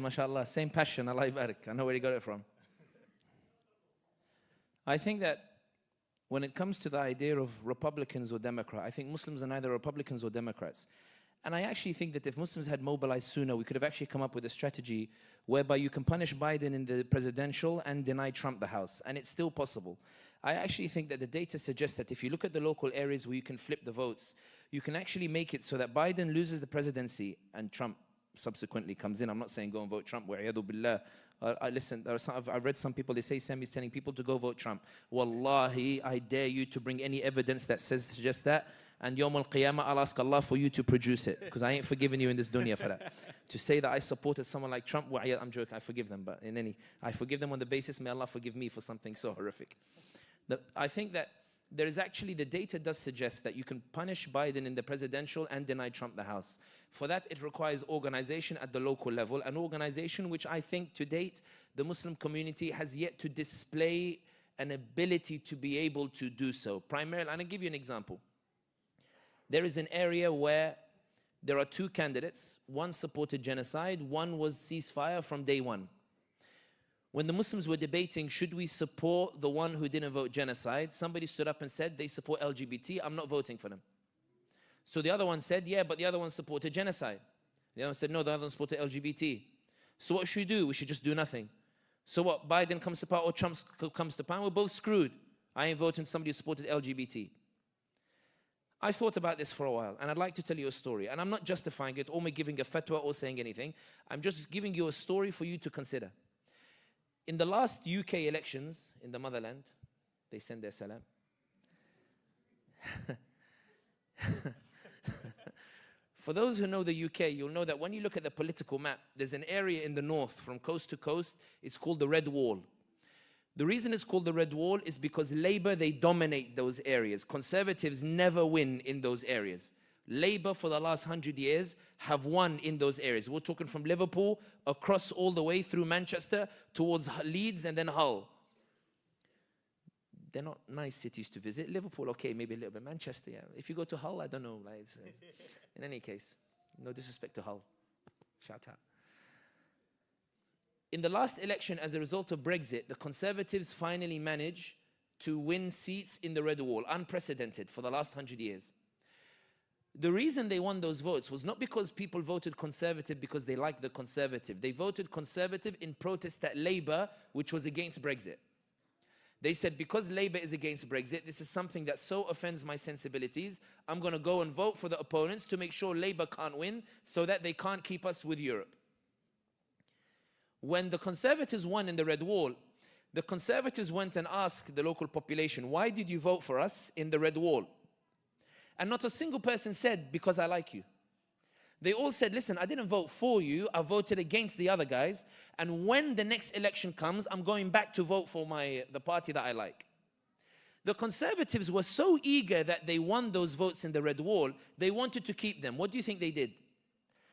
MashaAllah, same passion, Allah barik. I know where he got it from. I think that when it comes to the idea of Republicans or Democrats, I think Muslims are neither Republicans or Democrats. And I actually think that if Muslims had mobilized sooner, we could have actually come up with a strategy whereby you can punish Biden in the presidential and deny Trump the House. And it's still possible. I actually think that the data suggests that if you look at the local areas where you can flip the votes, you can actually make it so that Biden loses the presidency and Trump subsequently comes in. I'm not saying go and vote Trump, wa'iyadu billah. Listen, I've read some people, they say Sami's telling people to go vote Trump. Wallahi, I dare you to bring any evidence that suggests that. And Yawm al-Qiyamah, I'll ask Allah for you to produce it. Because I ain't forgiving you in this dunya for that. To say that I supported someone like Trump, well, I'm joking, I forgive them. But I forgive them on the basis, may Allah forgive me for something so horrific. I think that there is actually, the data does suggest that you can punish Biden in the presidential and deny Trump the House. For that, it requires organization at the local level, an organization which I think to date, the Muslim community has yet to display an ability to be able to do so. Primarily, and I'll give you an example. There is an area where there are two candidates. One supported genocide, one was ceasefire from day one. When the Muslims were debating, should we support the one who didn't vote genocide, somebody stood up and said, they support LGBT, I'm not voting for them. So the other one said, yeah, but the other one supported genocide. The other one said, no, the other one supported LGBT. So what should we do? We should just do nothing. So what, Biden comes to power or Trump comes to power? We're both screwed. I ain't voting somebody who supported LGBT. I thought about this for a while, and I'd like to tell you a story. And I'm not justifying it or giving a fatwa or saying anything. I'm just giving you a story for you to consider. In the last UK elections in the motherland, they send their salam. For those who know the UK, you'll know that when you look at the political map, there's an area in the north from coast to coast. It's called the Red Wall. The reason it's called the Red Wall is because Labour, they dominate those areas. Conservatives never win in those areas. Labour for the last 100 years have won in those areas. We're talking from Liverpool across all the way through Manchester towards Leeds and then Hull. They're not nice cities to visit. Liverpool, okay, maybe a little bit. Manchester, yeah. If you go to Hull, I don't know. Like, in any case, no disrespect to Hull. Shout out. In the last election, as a result of Brexit, the Conservatives finally managed to win seats in the Red Wall, unprecedented for the last 100 years. The reason they won those votes was not because people voted Conservative because they liked the Conservative. They voted Conservative in protest at Labour, which was against Brexit. They said, because Labour is against Brexit, this is something that so offends my sensibilities, I'm going to go and vote for the opponents to make sure Labour can't win so that they can't keep us with Europe. When the Conservatives won in the Red Wall, the Conservatives went and asked the local population, why did you vote for us in the Red Wall? And not a single person said, because I like you. They all said, listen, I didn't vote for you, I voted against the other guys, and when the next election comes, I'm going back to vote for the party that I like. The Conservatives were so eager that they won those votes in the Red Wall, they wanted to keep them. What do you think they did?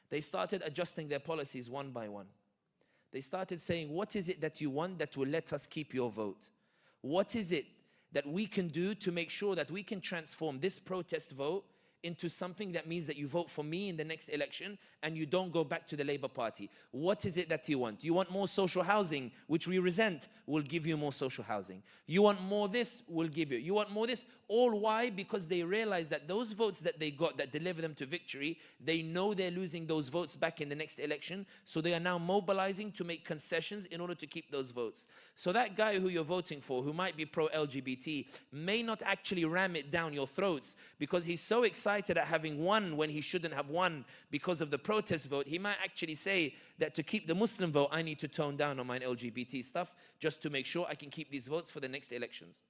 They started adjusting their policies one by one. They started saying, what is it that you want that will let us keep your vote? What is it that we can do to make sure that we can transform this protest vote into something that means that you vote for me in the next election and you don't go back to the Labour Party? What is it that you want? You want more social housing, which we resent, we'll give you more social housing. You want more this, we'll give you. You want more this, all why? Because they realize that those votes that they got that deliver them to victory, they know they're losing those votes back in the next election, so they are now mobilizing to make concessions in order to keep those votes. So that guy who you're voting for, who might be pro-LGBT, may not actually ram it down your throats because he's so excited at having won when he shouldn't have won because of the protest vote. He might actually say that to keep the Muslim vote, I need to tone down on my LGBT stuff just to make sure I can keep these votes for the next elections.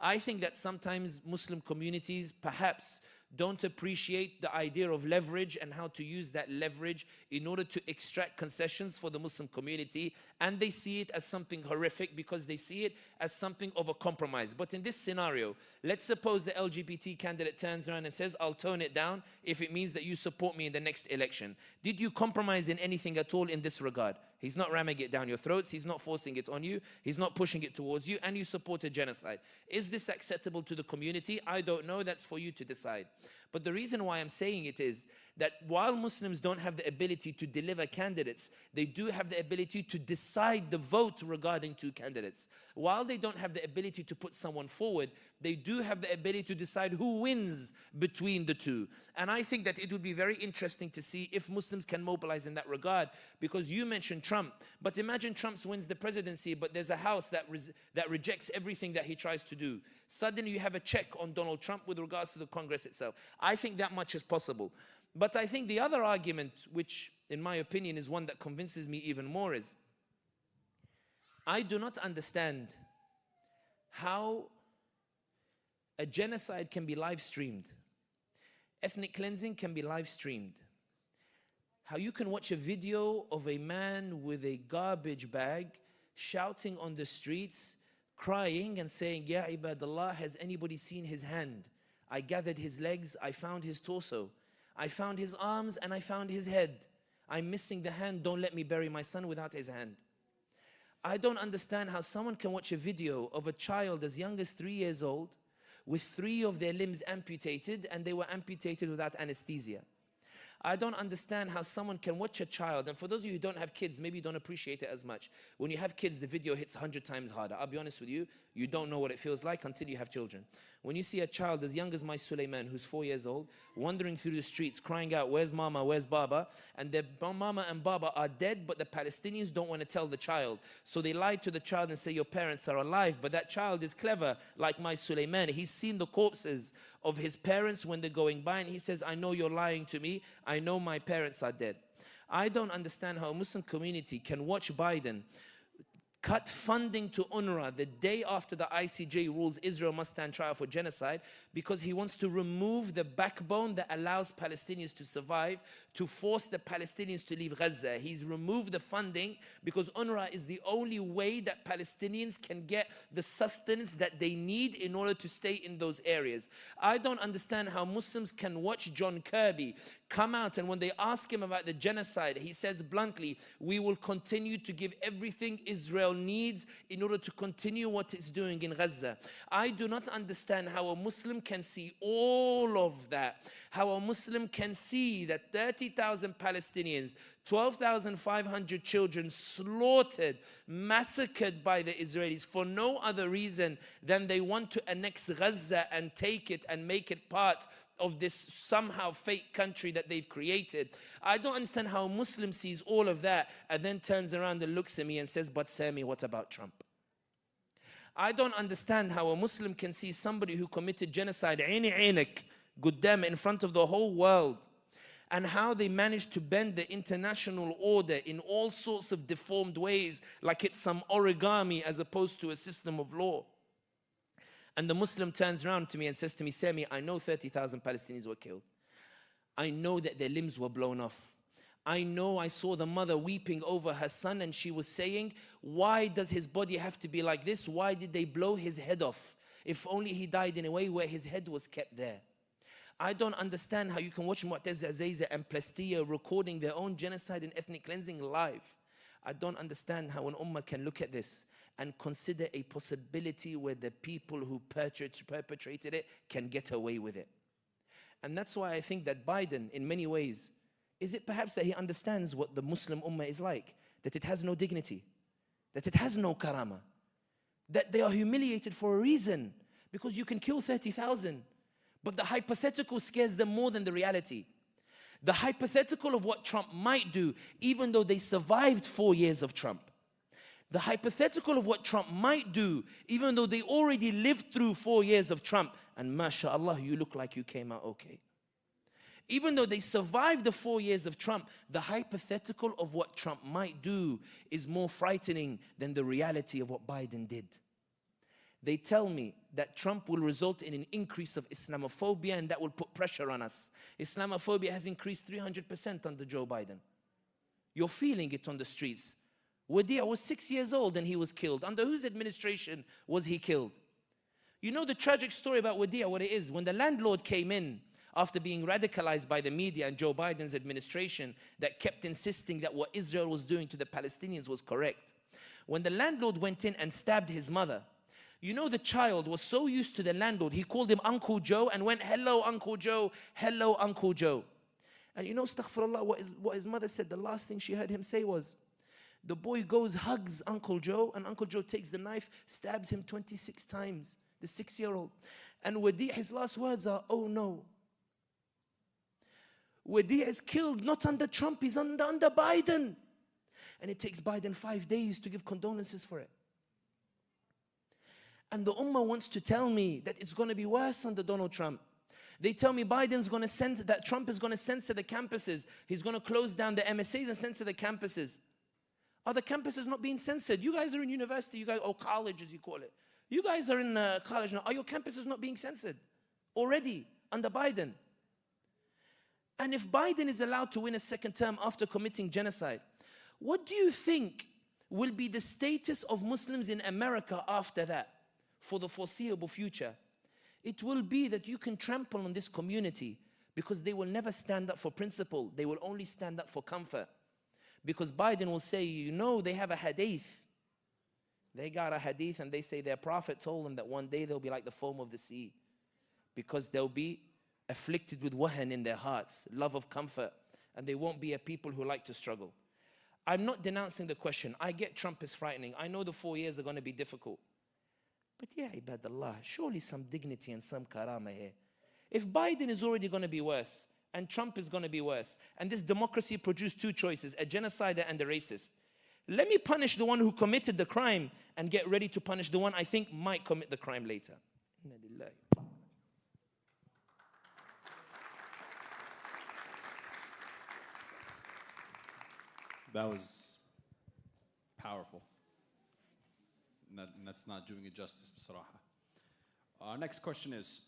I think that sometimes Muslim communities perhaps don't appreciate the idea of leverage and how to use that leverage in order to extract concessions for the Muslim community, and they see it as something horrific because they see it as something of a compromise. But in this scenario, let's suppose the LGBT candidate turns around and says, I'll tone it down if it means that you support me in the next election. Did you compromise in anything at all in this regard? He's not ramming it down your throats, he's not forcing it on you, he's not pushing it towards you, and you supported genocide. Is this acceptable to the community? I don't know, that's for you to decide. But the reason why I'm saying it is that while Muslims don't have the ability to deliver candidates, they do have the ability to decide the vote regarding two candidates. While they don't have the ability to put someone forward, they do have the ability to decide who wins between the two. And I think that it would be very interesting to see if Muslims can mobilize in that regard, because you mentioned Trump, but imagine Trump wins the presidency, but there's a house that rejects everything that he tries to do. Suddenly you have a check on Donald Trump with regards to the Congress itself. I think that much is possible. But I think the other argument, which in my opinion is one that convinces me even more, is I do not understand how a genocide can be live streamed. Ethnic cleansing can be live streamed. How you can watch a video of a man with a garbage bag shouting on the streets, crying and saying, "Ya ibadallah, has anybody seen his hand? I gathered his legs, I found his torso. I found his arms and I found his head. I'm missing the hand, don't let me bury my son without his hand." I don't understand how someone can watch a video of a child as young as 3 years old with 3 of their limbs amputated, and they were amputated without anesthesia. I don't understand how someone can watch a child, and for those of you who don't have kids, maybe you don't appreciate it as much. When you have kids, the video hits 100 times harder. I'll be honest with you, you don't know what it feels like until you have children. When you see a child as young as my Suleiman, who's 4 years old, wandering through the streets, crying out, "Where's mama, where's baba?" And their mama and baba are dead, but the Palestinians don't want to tell the child. So they lie to the child and say, "Your parents are alive." But that child is clever, like my Suleiman. He's seen the corpses of his parents when they're going by, and he says, "I know you're lying to me. I know my parents are dead." I don't understand how a Muslim community can watch Biden cut funding to UNRWA the day after the ICJ rules Israel must stand trial for genocide, because he wants to remove the backbone that allows Palestinians to survive, to force the Palestinians to leave Gaza. He's removed the funding because UNRWA is the only way that Palestinians can get the sustenance that they need in order to stay in those areas. I don't understand how Muslims can watch John Kirby come out, and when they ask him about the genocide, he says bluntly, "We will continue to give everything Israel needs in order to continue what it's doing in Gaza." I do not understand how a Muslim can see all of that, how a Muslim can see that 30,000 Palestinians, 12,500 children slaughtered, massacred by the Israelis for no other reason than they want to annex Gaza and take it and make it part of this somehow fake country that they've created. I don't understand how a Muslim sees all of that and then turns around and looks at me and says, "But Sami, what about Trump?" I don't understand how a Muslim can see somebody who committed genocide قدام in front of the whole world, and how they managed to bend the international order in all sorts of deformed ways, like it's some origami as opposed to a system of law. And the Muslim turns around to me and says to me, "Sami, I know 30,000 Palestinians were killed. I know that their limbs were blown off. I know I saw the mother weeping over her son, and she was saying, 'Why does his body have to be like this? Why did they blow his head off? If only he died in a way where his head was kept there.'" I don't understand how you can watch Mu'taz Azayza and Plastia recording their own genocide and ethnic cleansing live. I don't understand how an ummah can look at this and consider a possibility where the people who perpetrated it can get away with it. And that's why I think that Biden, in many ways, is it perhaps that he understands what the Muslim ummah is like? That it has no dignity, that it has no karama, that they are humiliated for a reason, because you can kill 30,000, but the hypothetical scares them more than the reality. The hypothetical of what Trump might do, even though they survived 4 years of Trump. The hypothetical of what Trump might do, even though they already lived through 4 years of Trump, and mashallah, you look like you came out okay. Even though they survived the 4 years of Trump, the hypothetical of what Trump might do is more frightening than the reality of what Biden did. They tell me that Trump will result in an increase of Islamophobia, and that will put pressure on us. Islamophobia has increased 300% under Joe Biden. You're feeling it on the streets. Wadia was 6 years old and he was killed. Under whose administration was he killed? You know the tragic story about Wadia, what it is? When the landlord came in after being radicalized by the media and Joe Biden's administration that kept insisting that what Israel was doing to the Palestinians was correct. When the landlord went in and stabbed his mother, you know the child was so used to the landlord, he called him Uncle Joe and went, "Hello, Uncle Joe. Hello, Uncle Joe." And you know, astaghfirullah, what his mother said, the last thing she heard him say was, the boy goes, hugs Uncle Joe, and Uncle Joe takes the knife, stabs him 26 times, the 6-year-old. And Wadi', his last words are, oh no. Wadi' is killed not under Trump, he's under Biden. And it takes Biden 5 days to give condolences for it. And the Ummah wants to tell me that it's going to be worse under Donald Trump. They tell me Biden's going to censor, that Trump is going to censor the campuses. He's going to close down the MSAs and censor the campuses. Are the campuses not being censored? You guys are in university, you guys, or college as you call it. You guys are in college now. Are your campuses not being censored already under Biden? And if Biden is allowed to win a second term after committing genocide, what do you think will be the status of Muslims in America after that for the foreseeable future? It will be that you can trample on this community because they will never stand up for principle. They will only stand up for comfort. Because Biden will say, you know, they have a hadith. They got a hadith and they say their prophet told them that one day they'll be like the foam of the sea. Because they'll be afflicted with wahan in their hearts, love of comfort. And they won't be a people who like to struggle. I'm not denouncing the question. I get Trump is frightening. I know the 4 years are going to be difficult. But yeah, ibadallah, surely some dignity and some karama here. If Biden is already going to be worse, and Trump is going to be worse, and this democracy produced two choices, a genocider and a racist, let me punish the one who committed the crime and get ready to punish the one I think might commit the crime later. That was powerful. And that's not doing it justice, بصراحة. Our next question is,